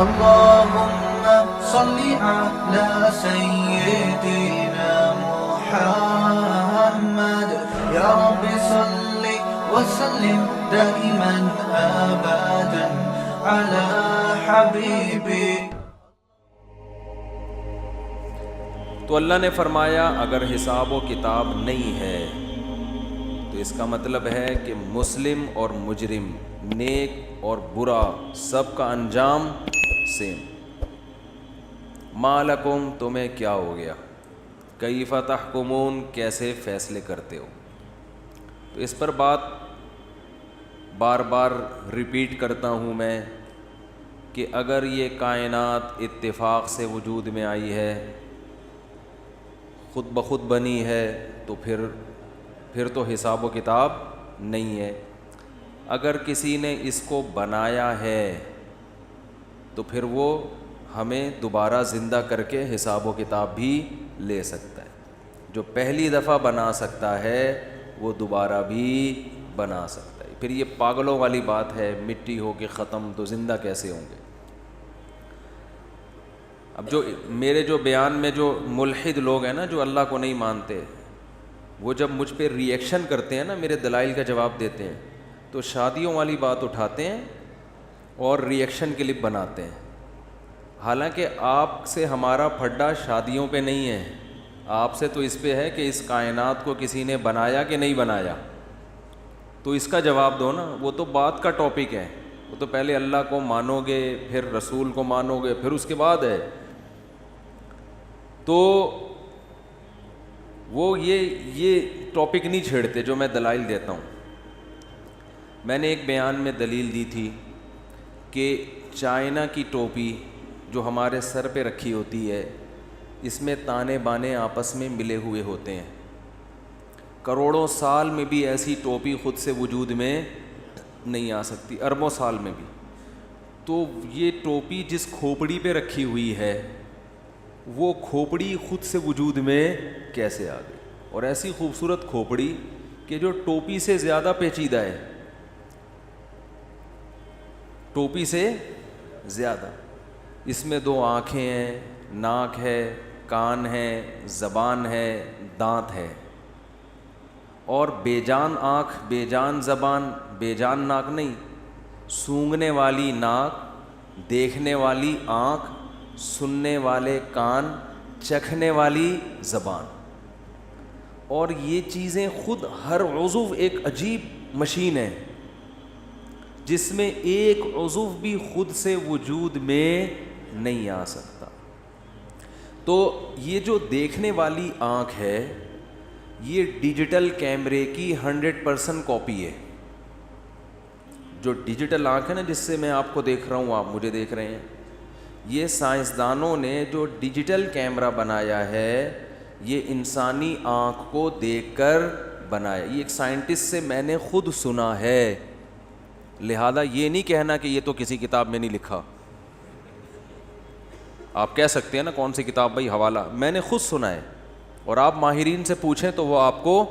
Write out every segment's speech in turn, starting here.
اللهم صل على سيدنا محمد يا رب صل وسلم دائما أبدا على حبيبك. تو اللہ نے فرمایا اگر حساب و کتاب نہیں ہے تو اس کا مطلب ہے کہ مسلم اور مجرم، نیک اور برا، سب کا انجام سیم. ما لکم، تمہیں کیا ہو گیا، کیف تحکمون، کیسے فیصلے کرتے ہو. تو اس پر بات بار بار ریپیٹ کرتا ہوں میں کہ اگر یہ کائنات اتفاق سے وجود میں آئی ہے، خود بخود بنی ہے، تو پھر تو حساب و کتاب نہیں ہے. اگر کسی نے اس کو بنایا ہے تو پھر وہ ہمیں دوبارہ زندہ کر کے حساب و کتاب بھی لے سکتا ہے. جو پہلی دفعہ بنا سکتا ہے وہ دوبارہ بھی بنا سکتا ہے. پھر یہ پاگلوں والی بات ہے، مٹی ہو کے ختم تو زندہ کیسے ہوں گے. اب جو میرے بیان میں جو ملحد لوگ ہیں نا، جو اللہ کو نہیں مانتے، وہ جب مجھ پہ ری ایکشن کرتے ہیں نا، میرے دلائل کا جواب دیتے ہیں، تو شادیوں والی بات اٹھاتے ہیں اور ری ایکشن کلپ بناتے ہیں. حالانکہ آپ سے ہمارا پھڈا شادیوں پہ نہیں ہے، آپ سے تو اس پہ ہے کہ اس کائنات کو کسی نے بنایا کہ نہیں بنایا. تو اس کا جواب دو نا. وہ تو بات کا ٹاپک ہے، وہ تو پہلے اللہ کو مانو گے، پھر رسول کو مانو گے، پھر اس کے بعد ہے. تو وہ یہ ٹاپک نہیں چھیڑتے جو میں دلائل دیتا ہوں. میں نے ایک بیان میں دلیل دی تھی کہ چائنا کی ٹوپی جو ہمارے سر پہ رکھی ہوتی ہے، اس میں تانے بانے آپس میں ملے ہوئے ہوتے ہیں. کروڑوں سال میں بھی ایسی ٹوپی خود سے وجود میں نہیں آ سکتی، اربوں سال میں بھی. تو یہ ٹوپی جس کھوپڑی پہ رکھی ہوئی ہے، وہ کھوپڑی خود سے وجود میں کیسے آ گئی؟ اور ایسی خوبصورت کھوپڑی کہ جو ٹوپی سے زیادہ پیچیدہ ہے، ٹوپی سے زیادہ. اس میں 2 آنکھیں ہیں، ناک ہے، کان ہے، زبان ہے، دانت ہے. اور بے جان آنکھ، بے جان زبان، بے جان ناک نہیں، سونگھنے والی ناک، دیکھنے والی آنکھ، سننے والے کان، چکھنے والی زبان. اور یہ چیزیں خود ہر عضو ایک عجیب مشین ہے جس میں ایک عضو بھی خود سے وجود میں نہیں آ سکتا. تو یہ جو دیکھنے والی آنکھ ہے، یہ ڈیجیٹل کیمرے کی 100% کاپی ہے. جو ڈیجیٹل آنکھ ہے نا، جس سے میں آپ کو دیکھ رہا ہوں، آپ مجھے دیکھ رہے ہیں، یہ سائنسدانوں نے جو ڈیجیٹل کیمرہ بنایا ہے، یہ انسانی آنکھ کو دیکھ کر بنایا. یہ ایک سائنٹسٹ سے میں نے خود سنا ہے. لہذا یہ نہیں کہنا کہ یہ تو کسی کتاب میں نہیں لکھا. آپ کہہ سکتے ہیں نا کون سی کتاب بھائی، حوالہ. میں نے خود سنا ہے، اور آپ ماہرین سے پوچھیں تو وہ آپ کو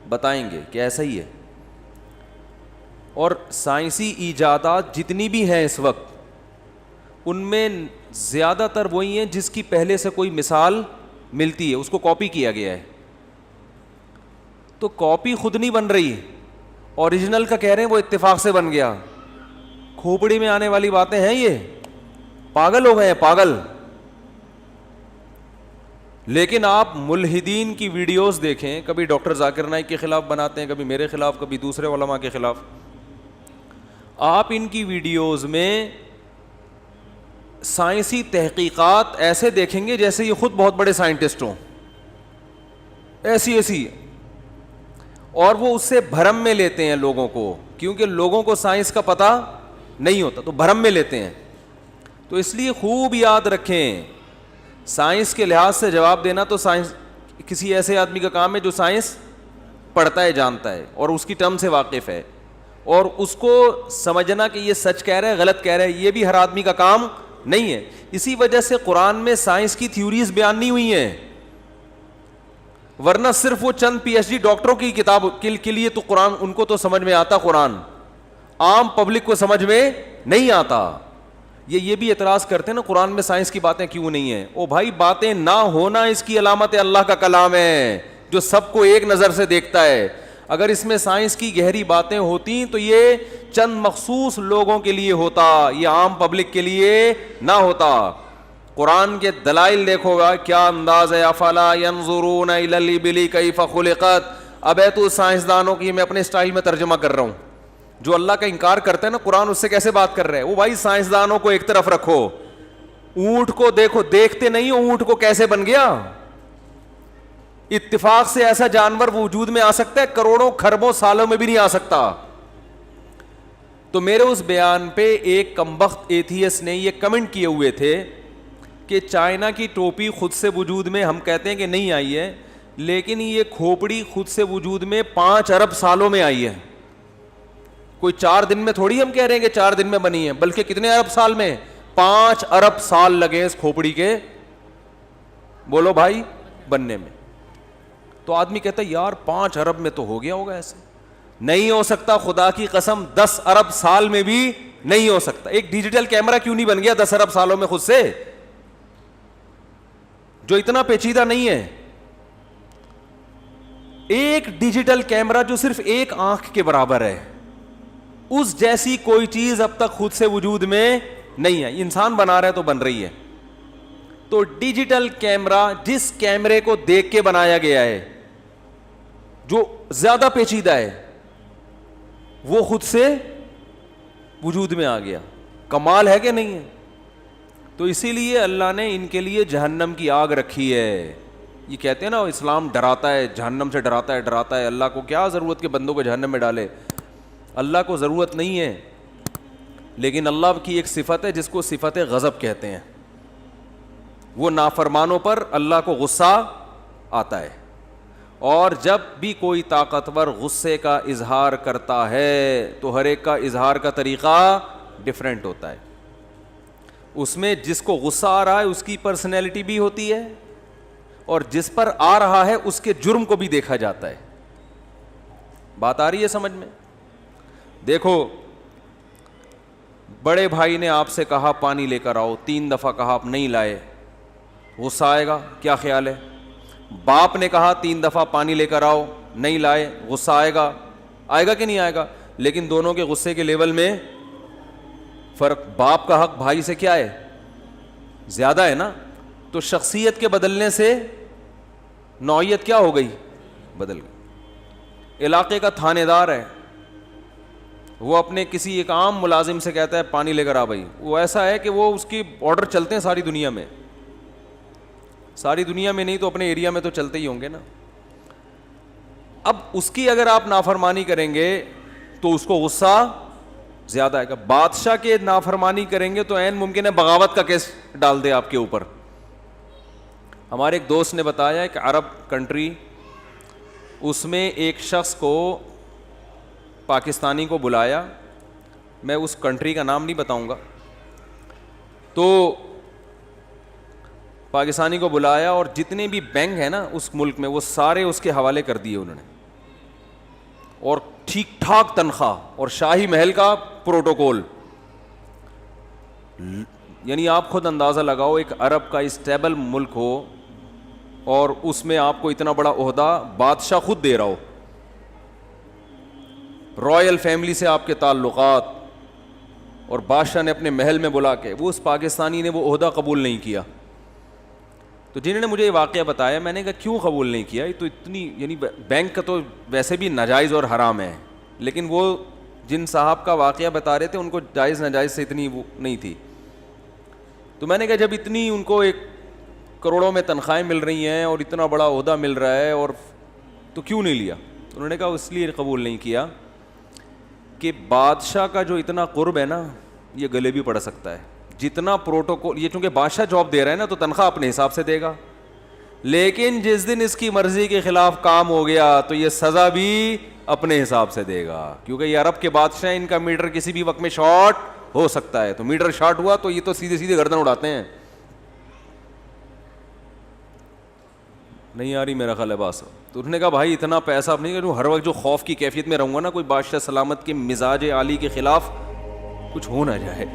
بتائیں گے کہ ایسا ہی ہے. اور سائنسی ایجادات جتنی بھی ہیں اس وقت، ان میں زیادہ تر وہی ہیں جس کی پہلے سے کوئی مثال ملتی ہے، اس کو کاپی کیا گیا ہے. تو کاپی خود نہیں بن رہی، اوریجنل کا کہہ رہے ہیں وہ اتفاق سے بن گیا. کھوپڑی میں آنے والی باتیں ہیں، یہ پاگل ہو گئے ہیں، پاگل. لیکن آپ ملحدین کی ویڈیوز دیکھیں، کبھی ڈاکٹر ذاکر نائک کے خلاف بناتے ہیں، کبھی میرے خلاف، کبھی دوسرے علماء کے خلاف. آپ ان کی ویڈیوز میں سائنسی تحقیقات ایسے دیکھیں گے جیسے یہ خود بہت بڑے سائنٹسٹ ہوں، ایسی. اور وہ اس سے بھرم میں لیتے ہیں لوگوں کو، کیونکہ لوگوں کو سائنس کا پتہ نہیں ہوتا تو بھرم میں لیتے ہیں. تو اس لیے خوب یاد رکھیں، سائنس کے لحاظ سے جواب دینا تو سائنس کسی ایسے آدمی کا کام ہے جو سائنس پڑھتا ہے، جانتا ہے اور اس کی ٹرم سے واقف ہے، اور اس کو سمجھنا کہ یہ سچ کہہ رہا ہے غلط کہہ رہا ہے یہ بھی ہر آدمی کا کام نہیں ہے. اسی وجہ سے قرآن میں سائنس کی تھیوریز بیان نہیں ہوئی ہیں، ورنہ صرف وہ چند پی ایچ ڈی ڈاکٹروں کی کتاب کے لیے تو قرآن ان کو تو سمجھ میں آتا، قرآن عام پبلک کو سمجھ میں نہیں آتا. یہ بھی اعتراض کرتے ہیں نا قرآن میں سائنس کی باتیں کیوں نہیں ہیں. او بھائی باتیں نہ ہونا اس کی علامت اللہ کا کلام ہے جو سب کو ایک نظر سے دیکھتا ہے. اگر اس میں سائنس کی گہری باتیں ہوتی تو یہ چند مخصوص لوگوں کے لیے ہوتا, یہ عام پبلک کے لیے نہ ہوتا. قرآن کے دلائل دیکھو گا کیا انداز ہے. افلا ينظرون الى الابل کیف خلقت. اب ہے تو سائنسدانوں کی, میں اپنے سٹائل میں ترجمہ کر رہا ہوں, جو اللہ کا انکار کرتے ہیں نا قرآن اس سے کیسے بات کر رہے ہیں. وہ بھائی سائنسدانوں کو ایک طرف رکھو, اونٹ کو دیکھو, دیکھتے نہیں ہو اونٹ کو کیسے بن گیا. اتفاق سے ایسا جانور وجود میں آ سکتا ہے کروڑوں کھربوں سالوں میں بھی نہیں آ سکتا. تو میرے اس بیان پہ ایک کمبخت ایتھیس نے یہ کمنٹ کیے ہوئے تھے کہ چائنا کی ٹوپی خود سے وجود میں ہم کہتے ہیں کہ نہیں آئی ہے, لیکن یہ کھوپڑی خود سے وجود میں 5 ارب سالوں میں آئی ہے. کوئی 4 دن میں تھوڑی ہم کہہ رہے ہیں کہ 4 دن میں بنی ہے, بلکہ کتنے ارب سال میں, 5 ارب سال لگے اس کھوپڑی کے, بولو بھائی, بننے میں. تو آدمی کہتا ہے یار 5 ارب میں تو ہو گیا ہوگا. ایسے نہیں ہو سکتا, خدا کی قسم 10 ارب سال میں بھی نہیں ہو سکتا. ایک ڈیجیٹل کیمرہ کیوں نہیں بن گیا 10 ارب سالوں میں خود سے, جو اتنا پیچیدہ نہیں ہے. ایک ڈیجیٹل کیمرہ جو صرف ایک آنکھ کے برابر ہے, اس جیسی کوئی چیز اب تک خود سے وجود میں نہیں ہے. انسان بنا رہا ہے تو بن رہی ہے. تو ڈیجیٹل کیمرہ جس کیمرے کو دیکھ کے بنایا گیا ہے جو زیادہ پیچیدہ ہے, وہ خود سے وجود میں آ گیا. کمال ہے کہ نہیں ہے؟ تو اسی لیے اللہ نے ان کے لیے جہنم کی آگ رکھی ہے. یہ کہتے ہیں نا اسلام ڈراتا ہے, جہنم سے ڈراتا ہے. اللہ کو کیا ضرورت کہ بندوں کو جہنم میں ڈالے. اللہ کو ضرورت نہیں ہے, لیکن اللہ کی ایک صفت ہے جس کو صفت غضب کہتے ہیں. وہ نافرمانوں پر اللہ کو غصہ آتا ہے, اور جب بھی کوئی طاقتور غصے کا اظہار کرتا ہے تو ہر ایک کا اظہار کا طریقہ ڈفرینٹ ہوتا ہے. اس میں جس کو غصہ آ رہا ہے اس کی پرسنالٹی بھی ہوتی ہے, اور جس پر آ رہا ہے اس کے جرم کو بھی دیکھا جاتا ہے. بات آ رہی ہے سمجھ میں؟ دیکھو, بڑے بھائی نے آپ سے کہا پانی لے کر آؤ, 3 دفعہ کہا آپ نہیں لائے, غصہ آئے گا؟ کیا خیال ہے؟ باپ نے کہا 3 دفعہ پانی لے کر آؤ, نہیں لائے, غصہ آئے گا کہ نہیں آئے گا؟ لیکن دونوں کے غصے کے لیول میں فرق. باپ کا حق بھائی سے کیا ہے؟ زیادہ ہے نا. تو شخصیت کے بدلنے سے نوعیت کیا ہو گئی؟ بدل گئی. علاقے کا تھانے دار ہے, وہ اپنے کسی ایک عام ملازم سے کہتا ہے پانی لے کر آ بھائی. وہ ایسا ہے کہ وہ اس کی آرڈر چلتے ہیں ساری دنیا میں, ساری دنیا میں نہیں تو اپنے ایریا میں تو چلتے ہی ہوں گے نا. اب اس کی اگر آپ نافرمانی کریں گے تو اس کو غصہ زیادہ آئے گا. بادشاہ کے نافرمانی کریں گے تو عین ممکن ہے بغاوت کا کیس ڈال دے آپ کے اوپر. ہمارے ایک دوست نے بتایا کہ عرب کنٹری, اس میں ایک شخص کو پاکستانی کو بلایا, میں اس کنٹری کا نام نہیں بتاؤں گا, تو پاکستانی کو بلایا اور جتنے بھی بینک ہیں نا اس ملک میں وہ سارے اس کے حوالے کر دیے انہوں نے, اور ٹھیک ٹھاک تنخواہ اور شاہی محل کا پروٹوکول. یعنی آپ خود اندازہ لگاؤ, ایک عرب کا اسٹیبل ملک ہو اور اس میں آپ کو اتنا بڑا عہدہ بادشاہ خود دے رہا ہو, رائل فیملی سے آپ کے تعلقات, اور بادشاہ نے اپنے محل میں بلا کے, وہ اس پاکستانی نے وہ عہدہ قبول نہیں کیا. تو جنہوں نے مجھے یہ واقعہ بتایا, میں نے کہا کیوں قبول نہیں کیا؟ یہ تو اتنی, یعنی بینک کا تو ویسے بھی ناجائز اور حرام ہے, لیکن وہ جن صاحب کا واقعہ بتا رہے تھے ان کو جائز ناجائز سے اتنی وہ نہیں تھی. تو میں نے کہا جب اتنی ان کو 1 کروڑوں میں تنخواہیں مل رہی ہیں اور اتنا بڑا عہدہ مل رہا ہے, اور تو کیوں نہیں لیا؟ انہوں نے کہا اس لیے قبول نہیں کیا کہ بادشاہ کا جو اتنا قرب ہے نا یہ گلے بھی پڑ سکتا ہے. جتنا پروٹوکول, یہ چونکہ بادشاہ جاب دے رہا ہے نا تو تنخواہ اپنے حساب سے دے گا, لیکن جس دن اس کی مرضی کے خلاف کام ہو گیا تو یہ سزا بھی اپنے حساب سے دے گا, کیونکہ یہ عرب کے بادشاہ, ان کا میٹر کسی بھی وقت میں شارٹ ہو سکتا ہے. تو میٹر شارٹ ہوا تو یہ تو سیدھے سیدھے گردن اڑاتے ہیں. نہیں آ رہی میرا خیال ہے بات. تو انہوں نے کہا بھائی اتنا پیسہ اب نہیں کروں, ہر وقت جو خوف کی کیفیت میں رہوں گا نا, کوئی بادشاہ سلامت کے مزاج عالی کے خلاف کچھ ہو نہ جائے.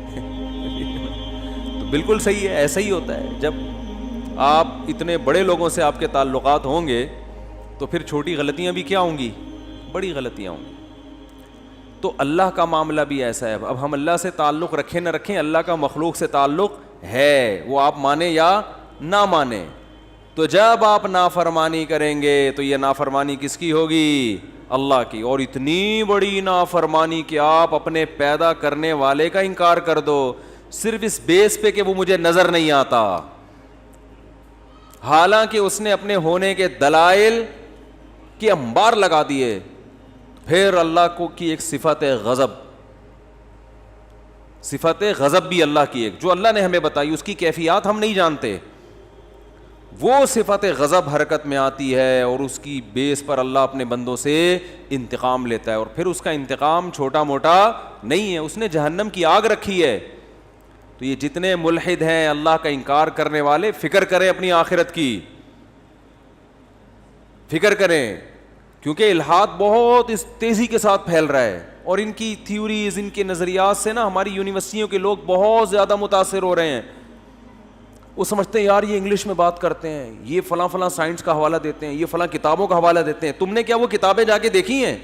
بالکل صحیح ہے, ایسا ہی ہوتا ہے. جب آپ اتنے بڑے لوگوں سے آپ کے تعلقات ہوں گے تو پھر چھوٹی غلطیاں بھی کیا ہوں گی, بڑی غلطیاں ہوں گی. تو اللہ کا معاملہ بھی ایسا ہے. اب ہم اللہ سے تعلق رکھیں نہ رکھیں, اللہ کا مخلوق سے تعلق ہے, وہ آپ مانیں یا نہ مانیں. تو جب آپ نافرمانی کریں گے تو یہ نافرمانی کس کی ہوگی, اللہ کی. اور اتنی بڑی نافرمانی کہ آپ اپنے پیدا کرنے والے کا انکار کر دو صرف اس بیس پہ کہ وہ مجھے نظر نہیں آتا, حالانکہ اس نے اپنے ہونے کے دلائل کے انبار لگا دیے. پھر اللہ کو کی ایک صفت غضب, صفت غضب بھی اللہ کی ایک جو اللہ نے ہمیں بتائی, اس کی کیفیات ہم نہیں جانتے. وہ صفت غضب حرکت میں آتی ہے اور اس کی بیس پر اللہ اپنے بندوں سے انتقام لیتا ہے. اور پھر اس کا انتقام چھوٹا موٹا نہیں ہے, اس نے جہنم کی آگ رکھی ہے. تو یہ جتنے ملحد ہیں, اللہ کا انکار کرنے والے, فکر کریں اپنی آخرت کی, فکر کریں, کیونکہ الحاد بہت اس تیزی کے ساتھ پھیل رہا ہے. اور ان کی تھیوریز, ان کے نظریات سے نا ہماری یونیورسٹیوں کے لوگ بہت زیادہ متاثر ہو رہے ہیں. وہ سمجھتے ہیں یار یہ انگلش میں بات کرتے ہیں, یہ فلاں فلاں سائنس کا حوالہ دیتے ہیں, یہ فلاں کتابوں کا حوالہ دیتے ہیں. تم نے کیا وہ کتابیں جا کے دیکھی ہیں؟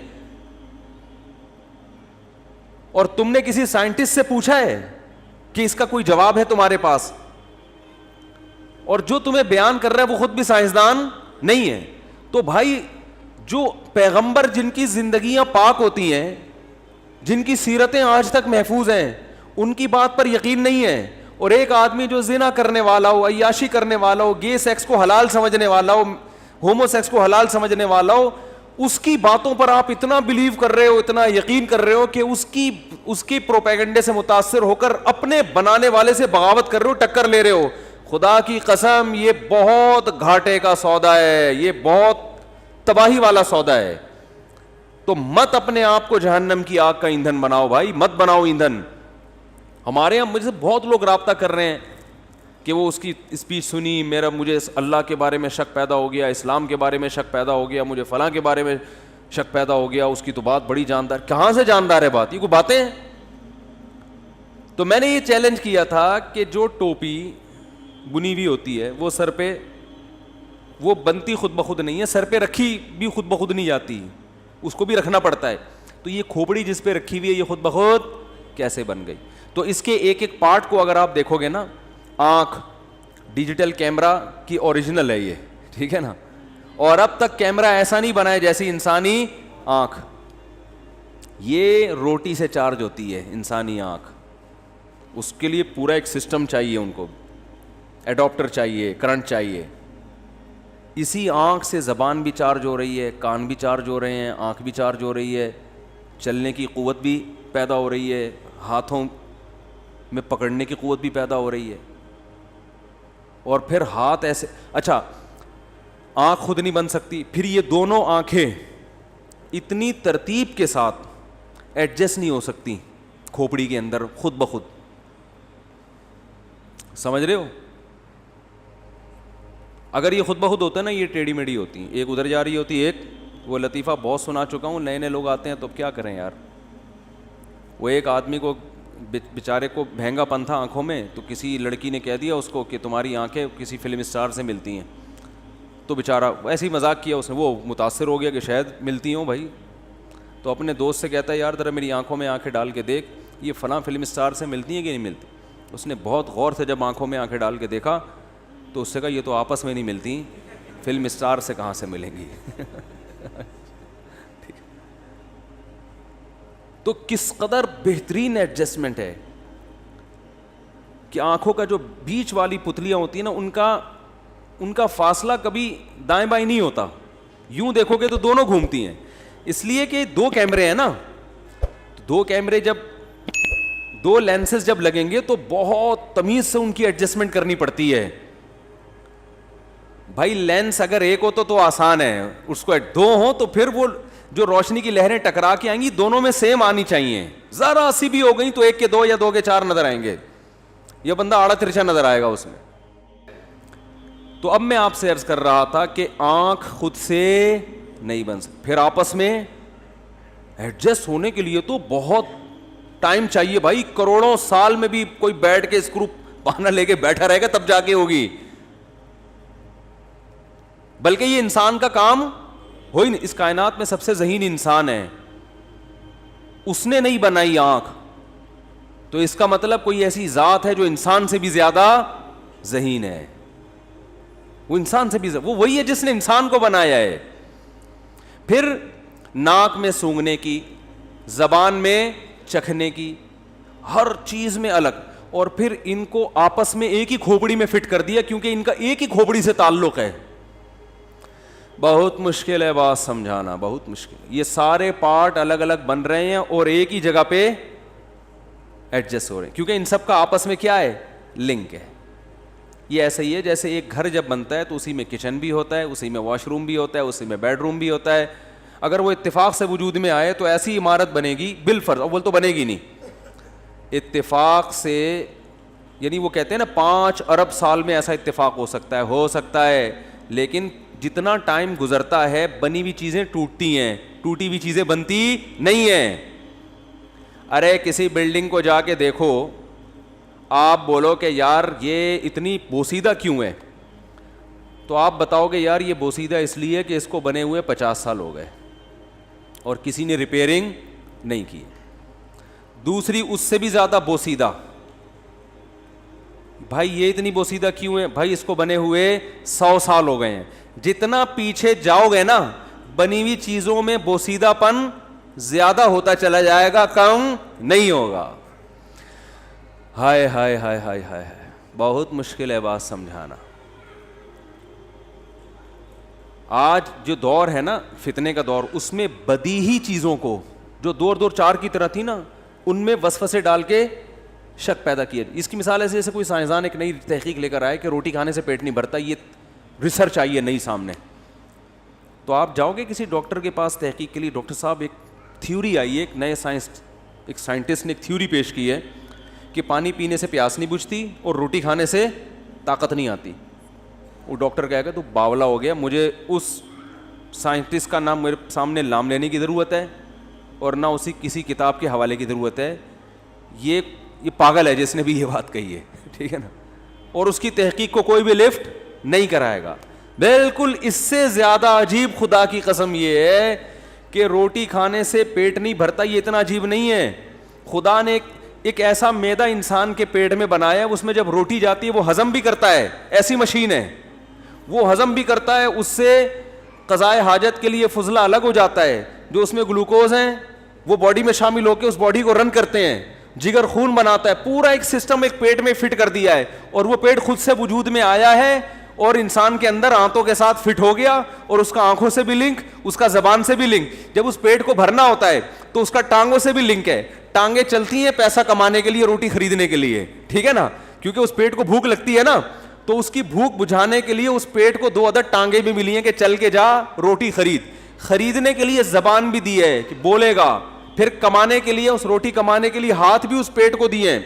اور تم نے کسی سائنٹسٹ سے پوچھا ہے کہ اس کا کوئی جواب ہے تمہارے پاس؟ اور جو تمہیں بیان کر رہا ہے وہ خود بھی سائنسدان نہیں ہے. تو بھائی جو پیغمبر جن کی زندگیاں پاک ہوتی ہیں, جن کی سیرتیں آج تک محفوظ ہیں, ان کی بات پر یقین نہیں ہے. اور ایک آدمی جو زنا کرنے والا ہو, عیاشی کرنے والا ہو, گے سیکس کو حلال سمجھنے والا ہو, ہومو سیکس کو حلال سمجھنے والا ہو, اس کی باتوں پر آپ اتنا بلیو کر رہے ہو, اتنا یقین کر رہے ہو کہ اس کی پروپیگنڈے سے متاثر ہو کر اپنے بنانے والے سے بغاوت کر رہے ہو, ٹکر لے رہے ہو. خدا کی قسم یہ بہت گھاٹے کا سودا ہے, یہ بہت تباہی والا سودا ہے. تو مت اپنے آپ کو جہنم کی آگ کا ایندھن بناؤ بھائی, مت بناؤ ایندھن. ہمارے یہاں مجھے سے بہت لوگ رابطہ کر رہے ہیں کہ وہ اس کی اسپیچ سنی, مجھے اللہ کے بارے میں شک پیدا ہو گیا, اسلام کے بارے میں شک پیدا ہو گیا, مجھے فلاں کے بارے میں شک پیدا ہو گیا, اس کی تو بات بڑی جاندار. کہاں سے جاندار ہے بات, یہ کوئی باتیں ہیں؟ تو میں نے یہ چیلنج کیا تھا کہ جو ٹوپی بنی ہوئی ہوتی ہے وہ سر پہ, وہ بنتی خود بخود نہیں ہے, سر پہ رکھی بھی خود بخود نہیں جاتی, اس کو بھی رکھنا پڑتا ہے. تو یہ کھوپڑی جس پہ رکھی ہوئی ہے یہ خود بخود کیسے بن گئی؟ تو اس کے ایک ایک پارٹ کو اگر آپ دیکھو گے نا, آنکھ ڈیجیٹل کیمرہ کی اوریجنل ہے یہ, ٹھیک ہے نا, اور اب تک کیمرہ ایسا نہیں بنا ہے جیسی انسانی آنکھ. یہ روٹی سے چارج ہوتی ہے انسانی آنکھ, اس کے لیے پورا ایک سسٹم چاہیے, ان کو ایڈاپٹر چاہیے, کرنٹ چاہیے. اسی آنکھ سے زبان بھی چارج ہو رہی ہے, کان بھی چارج ہو رہے ہیں, آنکھ بھی چارج ہو رہی ہے, چلنے کی قوت بھی پیدا ہو رہی ہے, ہاتھوں میں پکڑنے کی قوت بھی پیدا ہو رہی ہے. اور پھر ہاتھ ایسے, اچھا آنکھ خود نہیں بن سکتی, پھر یہ دونوں آنکھیں اتنی ترتیب کے ساتھ ایڈجسٹ نہیں ہو سکتی کھوپڑی کے اندر خود بخود. سمجھ رہے ہو؟ اگر یہ خود بخود ہوتا ہے نا, یہ ٹیڑھی میڑھی ہوتی ہیں, ایک ادھر جا رہی ہوتی ہے, ایک وہ لطیفہ بہت سنا چکا ہوں, نئے نئے لوگ آتے ہیں تو اب کیا کریں یار. وہ ایک آدمی کو بیچارے کو بھینگا پن تھا آنکھوں میں, تو کسی لڑکی نے کہہ دیا اس کو کہ تمہاری آنکھیں کسی فلم اسٹار سے ملتی ہیں. تو بیچارہ ایسے ہی مذاق کیا اس نے, وہ متاثر ہو گیا کہ شاید ملتی ہوں بھائی. تو اپنے دوست سے کہتا ہے یار ذرا میری آنکھوں میں آنکھیں ڈال کے دیکھ, یہ فلاں فلم اسٹار سے ملتی ہیں کہ نہیں ملتی. اس نے بہت غور سے جب آنکھوں میں آنکھیں ڈال کے دیکھا تو اس سے کہا یہ تو آپس میں نہیں ملتی, فلم اسٹار سے کہاں سے ملیں گی. تو کس قدر بہترین ایڈجسٹمنٹ ہے کہ آنکھوں کا جو بیچ والی پتلیاں ہوتی ہیں نا, ان کا فاصلہ کبھی دائیں بائیں نہیں ہوتا, یوں دیکھو گے تو دونوں گھومتی ہیں. اس لیے کہ دو کیمرے ہیں نا, دو کیمرے جب دو لینسز جب لگیں گے تو بہت تمیز سے ان کی ایڈجسٹمنٹ کرنی پڑتی ہے. بھائی لینس اگر ایک ہو تو آسان ہے, اس کو دو ہوں تو پھر وہ جو روشنی کی لہریں ٹکرا کے آئیں گی دونوں میں سیم آنی چاہیے. ذرا سی بھی ہو گئی تو ایک کے دو یا دو کے چار نظر آئیں گے, یہ بندہ آڑا ترچھا نظر آئے گا اس میں. تو اب میں آپ سے عرض کر رہا تھا کہ آنکھ خود سے نہیں بن سکتی, پھر آپس میں ایڈجسٹ ہونے کے لیے تو بہت ٹائم چاہیے بھائی. کروڑوں سال میں بھی کوئی بیٹھ کے اسکرو پانا لے کے بیٹھا رہے گا تب جا کے ہوگی. بلکہ یہ انسان کا کام ہو ہی نہیں. اس کائنات میں سب سے ذہین انسان ہے, اس نے نہیں بنائی آنکھ, تو اس کا مطلب کوئی ایسی ذات ہے جو انسان سے بھی زیادہ ذہین ہے. وہ انسان سے بھی وہ وہی ہے جس نے انسان کو بنایا ہے. پھر ناک میں سونگھنے کی, زبان میں چکھنے کی, ہر چیز میں الگ. اور پھر ان کو آپس میں ایک ہی کھوپڑی میں فٹ کر دیا, کیونکہ ان کا ایک ہی کھوپڑی سے تعلق ہے. بہت مشکل ہے بات سمجھانا, بہت مشکل. یہ سارے پارٹ الگ الگ بن رہے ہیں اور ایک ہی جگہ پہ ایڈجسٹ ہو رہے ہیں, کیونکہ ان سب کا آپس میں کیا ہے, لنک ہے. یہ ایسا ہی ہے جیسے ایک گھر جب بنتا ہے تو اسی میں کچن بھی ہوتا ہے, اسی میں واش روم بھی ہوتا ہے, اسی میں بیڈ روم بھی ہوتا ہے. اگر وہ اتفاق سے وجود میں آئے تو ایسی عمارت بنے گی بالفرض, اول تو بنے گی نہیں, اتفاق سے. یعنی وہ کہتے ہیں نا 5 ارب سال میں ایسا اتفاق ہو سکتا ہے, لیکن جتنا ٹائم گزرتا ہے بنی ہوئی چیزیں ٹوٹتی ہیں, ٹوٹی ہوئی چیزیں بنتی نہیں ہیں. ارے کسی بلڈنگ کو جا کے دیکھو, آپ بولو کہ یار یہ اتنی بوسیدہ کیوں ہے, تو آپ بتاؤ گے یار یہ بوسیدہ اس لیے کہ اس کو بنے ہوئے 50 سال ہو گئے اور کسی نے ریپیئرنگ نہیں کی. دوسری اس سے بھی زیادہ بوسیدہ, بھائی یہ اتنی بوسیدہ کیوں ہے, بھائی اس کو بنے ہوئے 100 سال ہو گئے ہیں. جتنا پیچھے جاؤ گے نا بنی ہوئی چیزوں میں بوسیدہ پن زیادہ ہوتا چلا جائے گا, کم نہیں ہوگا. ہائے ہائے ہائے ہائے ہائے, بہت مشکل ہے بات سمجھانا. آج جو دور ہے نا فتنے کا دور, اس میں بدیہی چیزوں کو جو دور 4 کی طرح تھی نا, ان میں وسوسے ڈال کے شک پیدا کیا. اس کی مثال ایسے جیسے کوئی سائنسدان ایک نئی تحقیق لے کر آئے کہ روٹی کھانے سے پیٹ نہیں بھرتا, یہ ریسرچ آئی ہے نئی سامنے. تو آپ جاؤ گے کسی ڈاکٹر کے پاس تحقیق کے لیے, ڈاکٹر صاحب ایک تھیوری آئی ہے, ایک نئے ایک سائنٹسٹ نے ایک تھیوری پیش کی ہے کہ پانی پینے سے پیاس نہیں بجھتی اور روٹی کھانے سے طاقت نہیں آتی. وہ ڈاکٹر کہے گا تو باولا ہو گیا, مجھے اس سائنٹسٹ کا نام میرے سامنے نام لینے کی ضرورت ہے اور نہ اسی کسی کتاب کے حوالے کی ضرورت ہے. یہ پاگل ہے جس نے بھی یہ بات کہی ہے, ٹھیک ہے نا, اور اس کی تحقیق کو کوئی بھی لفٹ نہیں کرائے گا. بالکل اس سے زیادہ عجیب خدا کی قسم یہ ہے کہ روٹی کھانے سے پیٹ نہیں بھرتا, یہ اتنا عجیب نہیں ہے. خدا نے ایک ایسا میدا انسان کے پیٹ میں بنایا ہے, اس میں جب روٹی جاتی ہے وہ ہضم بھی کرتا ہے, ایسی مشین ہے, وہ ہضم بھی کرتا ہے, اس سے قضائے حاجت کے لیے فضلہ الگ ہو جاتا ہے, جو اس میں گلوکوز ہیں وہ باڈی میں شامل ہو کے اس باڈی کو رن کرتے ہیں, جگر خون بناتا ہے, پورا ایک سسٹم ایک پیٹ میں فٹ کر دیا ہے. اور وہ پیٹ خود سے وجود میں آیا ہے اور انسان کے اندر آنتوں کے ساتھ فٹ ہو گیا, اور اس کا آنکھوں سے بھی لنک, اس کا زبان سے بھی لنک. جب اس پیٹ کو بھرنا ہوتا ہے تو اس کا ٹانگوں سے بھی لنک ہے, ٹانگیں چلتی ہیں پیسہ کمانے کے لیے, روٹی خریدنے کے لیے, ٹھیک ہے نا, کیونکہ اس پیٹ کو بھوک لگتی ہے نا, تو اس کی بھوک بجھانے کے لیے اس پیٹ کو 2 عدد ٹانگیں بھی ملی ہیں کہ چل کے جا روٹی خریدنے کے لیے زبان بھی دی ہے کہ بولے گا, پھر کمانے کے لیے اس روٹی کمانے کے لیے ہاتھ بھی اس پیٹ کو دیے ہیں.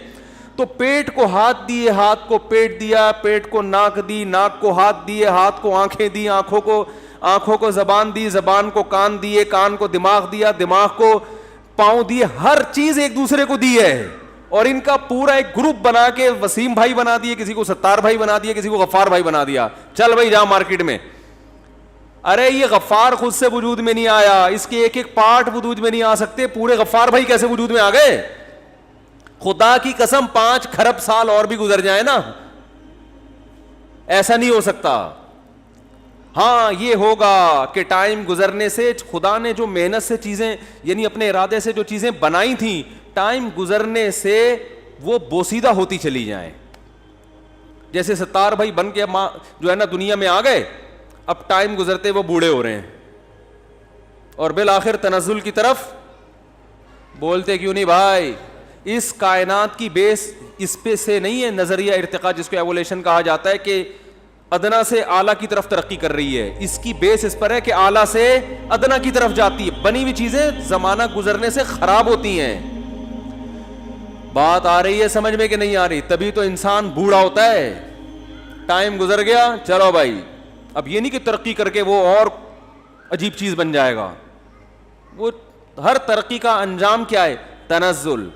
تو پیٹ کو ہاتھ دیے, ہاتھ کو پیٹ دیا, پیٹ کو ناک دی, ناک کو ہاتھ دیے, ہاتھ کو آنکھیں دی, آنکھوں کو زبان دی, زبان کو کان دیے, کان کو دماغ دیا, دماغ کو پاؤں دیے, ہر چیز ایک دوسرے کو دی ہے. اور ان کا پورا ایک گروپ بنا کے وسیم بھائی بنا دیے, کسی کو ستار بھائی بنا دیا, کسی کو غفار بھائی بنا دیا, چل بھائی جا مارکیٹ میں. ارے یہ غفار خود سے وجود میں نہیں آیا, اس کے ایک ایک پارٹ وجود میں نہیں آ سکتے, پورے غفار بھائی کیسے وجود میں آ گئے؟ خدا کی قسم 5 کھرب سال اور بھی گزر جائیں نا, ایسا نہیں ہو سکتا. ہاں یہ ہوگا کہ ٹائم گزرنے سے خدا نے جو محنت سے چیزیں, یعنی اپنے ارادے سے جو چیزیں بنائی تھیں, ٹائم گزرنے سے وہ بوسیدہ ہوتی چلی جائیں. جیسے ستار بھائی بن کے جو ہے نا دنیا میں آ گئے, اب ٹائم گزرتے وہ بوڑھے ہو رہے ہیں, اور بالآخر تنزل کی طرف بولتے کیوں نہیں بھائی. اس کائنات کی بیس اس پہ سے نہیں ہے نظریہ ارتقاء جس کو ایوولیشن کہا جاتا ہے کہ ادنا سے اعلیٰ کی طرف ترقی کر رہی ہے, اس کی بیس اس پر ہے کہ اعلیٰ سے ادنا کی طرف جاتی ہے. بنی ہوئی چیزیں زمانہ گزرنے سے خراب ہوتی ہیں. بات آ رہی ہے سمجھ میں کہ نہیں آ رہی؟ تبھی تو انسان بوڑھا ہوتا ہے, ٹائم گزر گیا, چلو بھائی اب یہ نہیں کہ ترقی کر کے وہ اور عجیب چیز بن جائے گا. وہ ہر ترقی کا انجام کیا ہے؟ تنزل.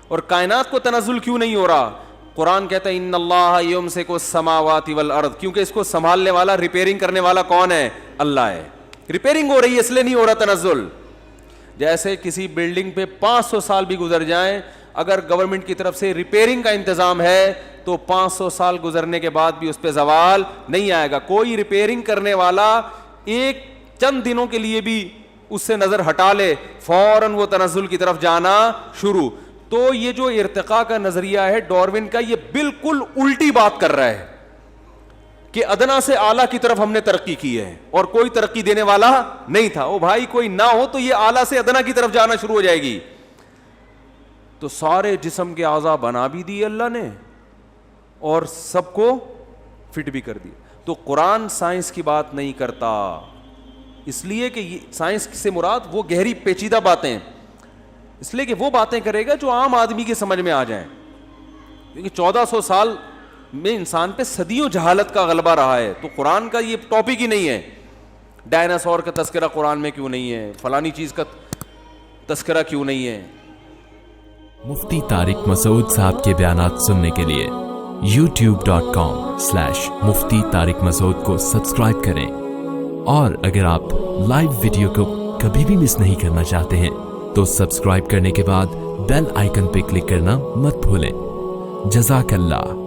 اور کائنات کو تنزل کیوں نہیں ہو رہا؟ قرآن کہتا ہے ان اللہ یمسک السماوات والارض, کیونکہ اس کو سنبھالنے والا, ریپیئرنگ کرنے والا کون ہے؟ اللہ ہے. ریپیئرنگ ہو رہی ہے اس لیے نہیں ہو رہا تنزل. جیسے کسی بلڈنگ پہ 500 سال بھی گزر جائیں, اگر گورنمنٹ کی طرف سے ریپیئرنگ کا انتظام ہے تو 500 سال گزرنے کے بعد بھی اس پہ زوال نہیں آئے گا. کوئی ریپیئرنگ کرنے والا ایک چند دنوں کے لیے بھی اس سے نظر ہٹا لے, فوراً وہ تنزل کی طرف جانا شروع. تو یہ جو ارتقاء کا نظریہ ہے ڈاروین کا, یہ بالکل الٹی بات کر رہا ہے کہ ادنا سے اعلیٰ کی طرف ہم نے ترقی کی ہے اور کوئی ترقی دینے والا نہیں تھا. او بھائی, کوئی نہ ہو تو یہ اعلیٰ سے ادنا کی طرف جانا شروع ہو جائے گی. تو سارے جسم کے اعضاء بنا بھی دیے اللہ نے اور سب کو فٹ بھی کر دیا. تو قرآن سائنس کی بات نہیں کرتا, اس لیے کہ سائنس سے مراد وہ گہری پیچیدہ باتیں, اس لیے کہ وہ باتیں کرے گا جو عام آدمی کی سمجھ میں آ جائیں. کیونکہ 1400 سال میں انسان پہ صدیوں جہالت کا غلبہ رہا ہے, تو قرآن کا یہ ٹاپک ہی نہیں ہے. ڈائناسور کا تذکرہ قرآن میں کیوں نہیں ہے, فلانی چیز کا تذکرہ کیوں نہیں ہے. مفتی طارق مسعود صاحب کے بیانات سننے کے لیے youtube.com/مفتی طارق مسعود کو سبسکرائب کریں, اور اگر آپ لائیو ویڈیو کو کبھی بھی مس نہیں کرنا چاہتے ہیں تو سبسکرائب کرنے کے بعد بیل آئیکن پہ کلک کرنا مت بھولیں. جزاک اللہ.